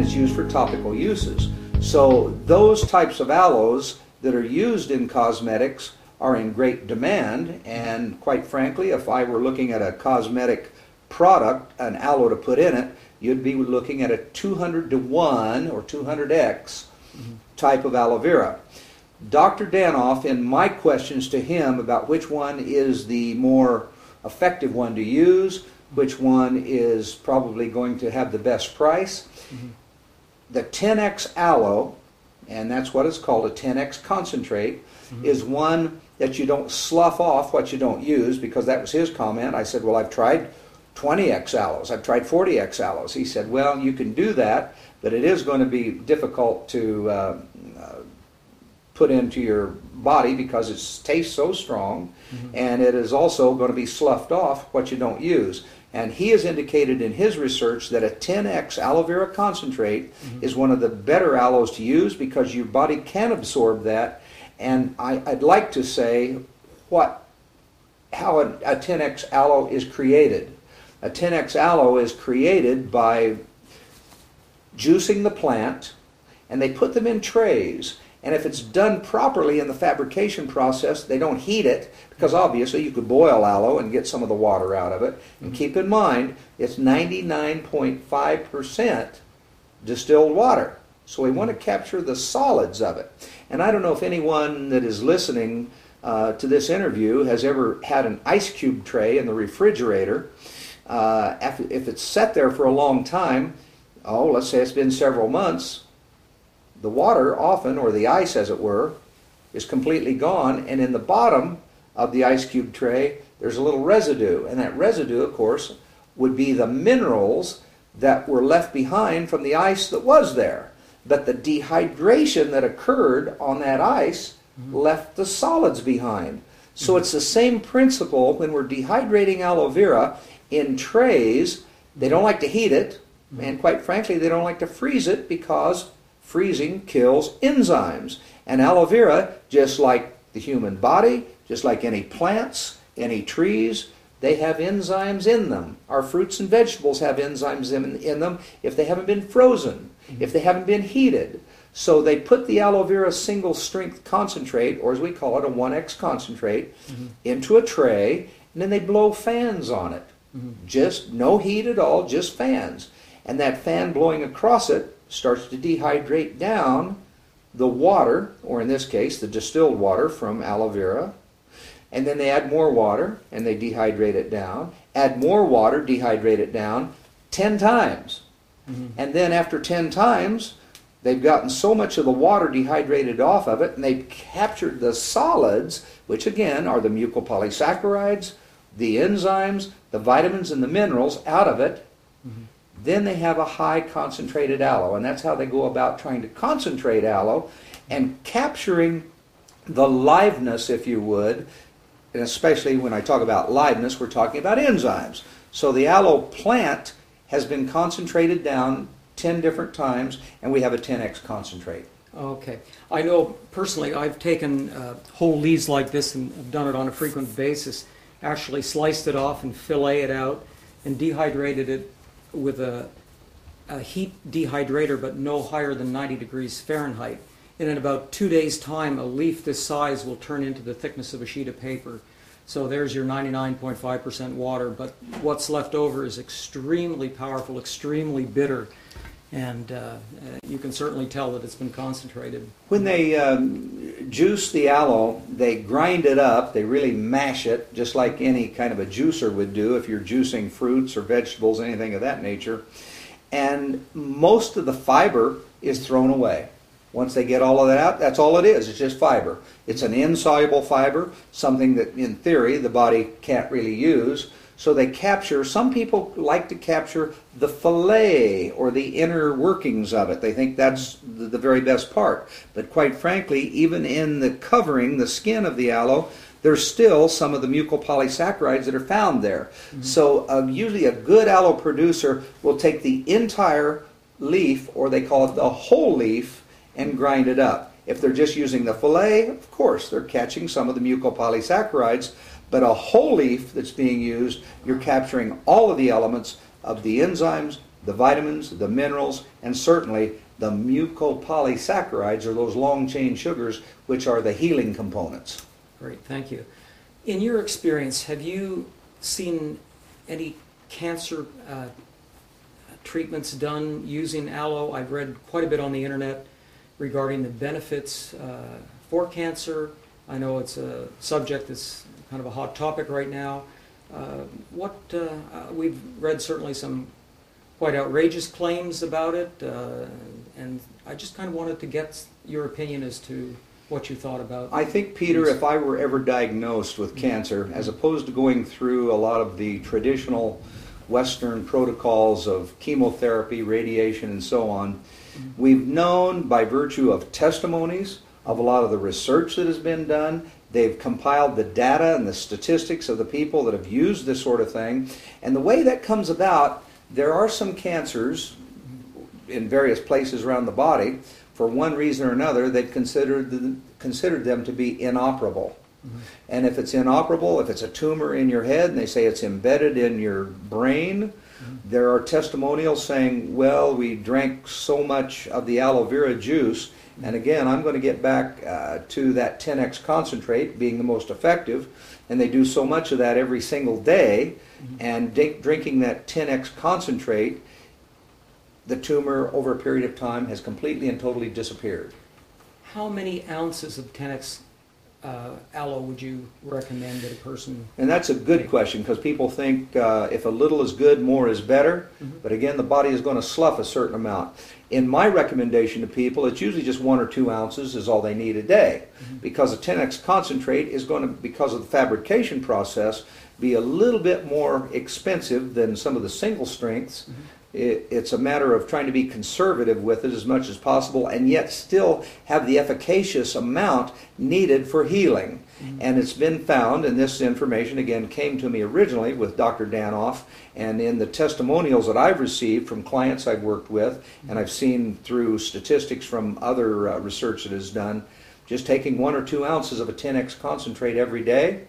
it's used for topical uses. So those types of aloes that are used in cosmetics are in great demand, and quite frankly, if I were looking at a cosmetic product, an aloe to put in it, you'd be looking at a 200 to 1 or 200x type of aloe vera. Dr. Danoff, in my questions to him about which one is the more effective one to use, which one is probably going to have the best price, the 10x aloe, and that's what it's called, a 10x concentrate, is one that you don't slough off what you don't use, because that was his comment. I said, well, I've tried 20x aloes, I've tried 40x aloes. He said, well, you can do that, but it is going to be difficult to put into your body because it tastes so strong, and it is also going to be sloughed off what you don't use. And he has indicated in his research that a 10x aloe vera concentrate is one of the better aloes to use because your body can absorb that. And I'd like to say how a 10x aloe is created. A 10x aloe is created by juicing the plant, and they put them in trays. And if it's done properly in the fabrication process, they don't heat it, because obviously you could boil aloe and get some of the water out of it. And keep in mind, it's 99.5% distilled water. So we want to capture the solids of it. And I don't know if anyone that is listening to this interview has ever had an ice cube tray in the refrigerator. If it's set there for a long time, let's say it's been several months, the water often, or the ice as it were, is completely gone, and in the bottom of the ice cube tray there's a little residue, and that residue, of course, would be the minerals that were left behind from the ice that was there. But the dehydration that occurred on that ice left the solids behind. So it's the same principle when we're dehydrating aloe vera in trays. They don't like to heat it, and quite frankly they don't like to freeze it, because freezing kills enzymes. And aloe vera, just like the human body, just like any plants, any trees, they have enzymes in them. Our fruits and vegetables have enzymes in them if they haven't been frozen, if they haven't been heated. So they put the aloe vera single strength concentrate, or as we call it, a 1x concentrate, into a tray, and then they blow fans on it. Just no heat at all, just fans. And that fan blowing across it starts to dehydrate down the water, or in this case the distilled water from aloe vera, and then they add more water and they dehydrate it down, add more water, dehydrate it down 10 times. And then after 10 times they've gotten so much of the water dehydrated off of it, and they've captured the solids, which again are the mucopolysaccharides, the enzymes, the vitamins and the minerals out of it. Then they have a high concentrated aloe, and that's how they go about trying to concentrate aloe and capturing the liveness, if you would. And especially when I talk about liveness, we're talking about enzymes. So the aloe plant has been concentrated down 10 different times, and we have a 10x concentrate. Okay. I know personally I've taken whole leaves like this, and I've done it on a frequent basis, actually sliced it off and fillet it out and dehydrated it with a heat dehydrator, but no higher than 90 degrees Fahrenheit. And in about 2 days' time, a leaf this size will turn into the thickness of a sheet of paper. So there's your 99.5% water, but what's left over is extremely powerful, extremely bitter, and you can certainly tell that it's been concentrated. When they juice the aloe, they grind it up, they really mash it, just like any kind of a juicer would do if you're juicing fruits or vegetables, anything of that nature. And most of the fiber is thrown away. Once they get all of that out, that's all it is. It's just fiber. It's an insoluble fiber, something that in theory the body can't really use. So they capture, some people like to capture the fillet or the inner workings of it. They think that's the very best part. But quite frankly, even in the covering, the skin of the aloe, there's still some of the mucopolysaccharides that are found there. So usually a good aloe producer will take the entire leaf, or they call it the whole leaf, and grind it up. If they're just using the fillet, of course, they're catching some of the mucopolysaccharides, but a whole leaf that's being used, you're capturing all of the elements of the enzymes, the vitamins, the minerals, and certainly the mucopolysaccharides, or those long-chain sugars, which are the healing components. Great, thank you. In your experience, have you seen any cancer treatments done using aloe? I've read quite a bit on the internet regarding the benefits for cancer. I know it's a subject that's kind of a hot topic right now. We've read certainly some quite outrageous claims about it, and I just kind of wanted to get your opinion as to what you thought about. I think, Peter, if I were ever diagnosed with cancer, as opposed to going through a lot of the traditional Western protocols of chemotherapy, radiation, and so on, we've known by virtue of testimonies, of a lot of the research that has been done. They've compiled the data and the statistics of the people that have used this sort of thing. And the way that comes about, there are some cancers in various places around the body. For one reason or another, they've considered them to be inoperable. And if it's inoperable, if it's a tumor in your head, and they say it's embedded in your brain, there are testimonials saying, well, we drank so much of the aloe vera juice. And again, I'm going to get back to that 10x concentrate being the most effective. And they do so much of that every single day. And drinking that 10x concentrate, the tumor over a period of time has completely and totally disappeared. How many ounces of 10x aloe would you recommend that a person? And that's a good question, because people think if a little is good, more is better. But again, the body is going to slough a certain amount. In my recommendation to people, it's usually just 1 or 2 ounces is all they need a day, because a 10x concentrate is going to, because of the fabrication process, be a little bit more expensive than some of the single strengths. It's a matter of trying to be conservative with it as much as possible, and yet still have the efficacious amount needed for healing. And it's been found, and this information again came to me originally with Dr. Danoff, and in the testimonials that I've received from clients I've worked with, and I've seen through statistics from other research that is done, just taking 1 or 2 ounces of a 10x concentrate every day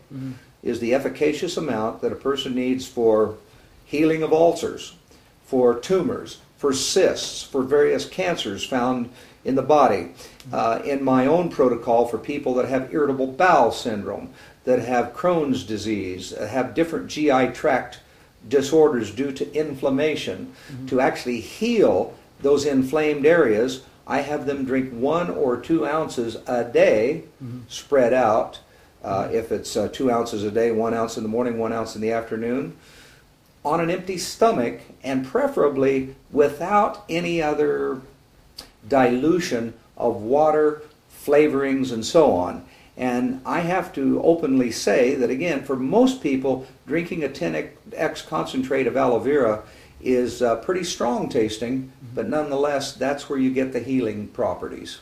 is the efficacious amount that a person needs for healing of ulcers, for tumors, for cysts, for various cancers found in the body. In my own protocol for people that have irritable bowel syndrome, that have Crohn's disease, have different GI tract disorders due to inflammation, to actually heal those inflamed areas, I have them drink 1 or 2 ounces a day, spread out. If it's 2 ounces a day, 1 ounce in the morning, 1 ounce in the afternoon, on an empty stomach, and preferably without any other dilution of water, flavorings, and so on. And I have to openly say that, again, for most people, drinking a 10x concentrate of aloe vera is pretty strong tasting, but nonetheless, that's where you get the healing properties.